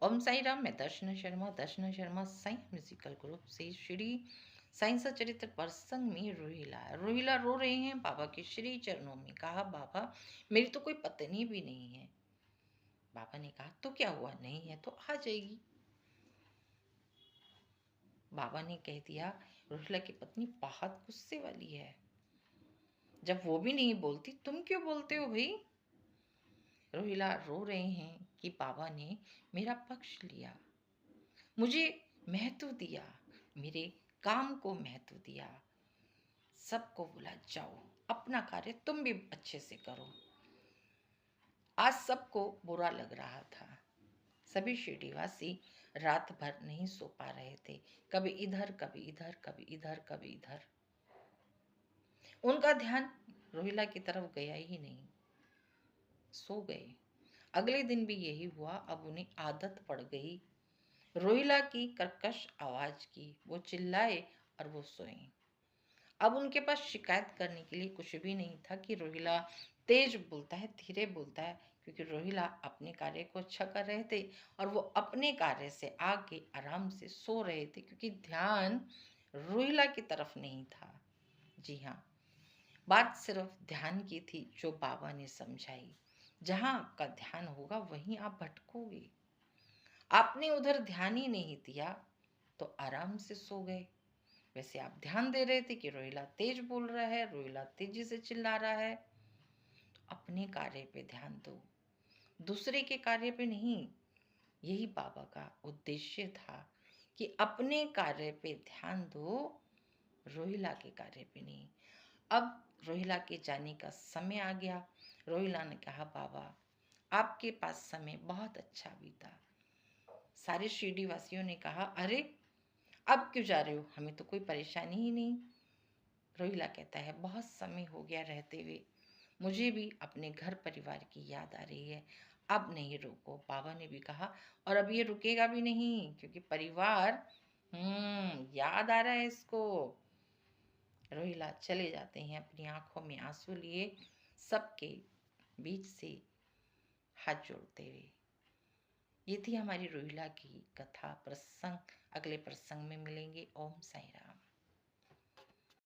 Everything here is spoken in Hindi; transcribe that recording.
ओम साई राम। मैं दर्शना शर्मा साई म्यूजिकल ग्रुप से श्री साई सचरित्र प्रसंग में रोहिला रो रहे हैं बाबा के श्री चरणों में। कहा, बाबा मेरी तो कोई पत्नी भी नहीं है। बाबा ने कहा, तो क्या हुआ, नहीं है तो आ जाएगी। बाबा ने कह दिया, रोहिला की पत्नी बहुत गुस्से वाली है। जब वो भी नहीं बोलती, तुम क्यों बोलते हो भाई? रोहिला रो रहे हैं कि बाबा ने मेरा पक्ष लिया, मुझे महत्व दिया, मेरे काम को महत्व दिया। सबको बोला, जाओ अपना कार्य तुम भी अच्छे से करो। आज सबको बुरा लग रहा था। सभी शिरडीवासी रात भर नहीं सो पा रहे थे। कभी इधर कभी इधर, कभी इधर कभी इधर। उनका ध्यान रोहिला की तरफ गया ही नहीं। सो गए। अगले दिन भी यही हुआ। अब उन्हें आदत पड़ गई रोहिला की कर्कश आवाज की। वो चिल्लाए और वो सोए। अब उनके पास शिकायत करने के लिए कुछ भी नहीं था कि रोहिला तेज बोलता है, धीरे बोलता है, क्योंकि रोहिला अपने कार्य को अच्छा कर रहे थे और वो अपने कार्य से आके आराम से सो रहे थे, क्योंकि ध्यान रोहिला की तरफ नहीं था। जी हाँ, बात सिर्फ ध्यान की थी जो बाबा ने समझाई। जहां आपका ध्यान होगा वहीं आप भटकोगे। आपने उधर ध्यान ही नहीं दिया तो आराम से सो गए। वैसे आप ध्यान दे रहे थे कि रोहिला तेज बोल रहा है, रोहिला तेजी से चिल्ला रहा है। तो अपने कार्य पे ध्यान दो, दूसरे के कार्य पे नहीं। यही बाबा का उद्देश्य था कि अपने कार्य पे ध्यान दो, रोहिला के कार्य पे नहीं। अब रोहिला के जाने का समय आ गया। रोहिला ने कहा, बाबा आपके पास समय बहुत अच्छा बीता। सारे शिरडी वासियों ने कहा, अरे अब क्यों जा रहे हो, हमें तो कोई परेशानी ही नहीं। रोहिला कहता है, बहुत समय हो गया रहते हुए, मुझे भी अपने घर परिवार की याद आ रही है। अब नहीं रोको। बाबा ने भी कहा, और अब ये रुकेगा भी नहीं, क्योंकि परिवार याद आ रहा है इसको। रोहिला चले जाते हैं अपनी आंखों में आंसू लिए, सबके बीच से हाथ जोड़ते हुए। ये थी हमारी रोहिला की कथा प्रसंग। अगले प्रसंग में मिलेंगे। ओम साई राम।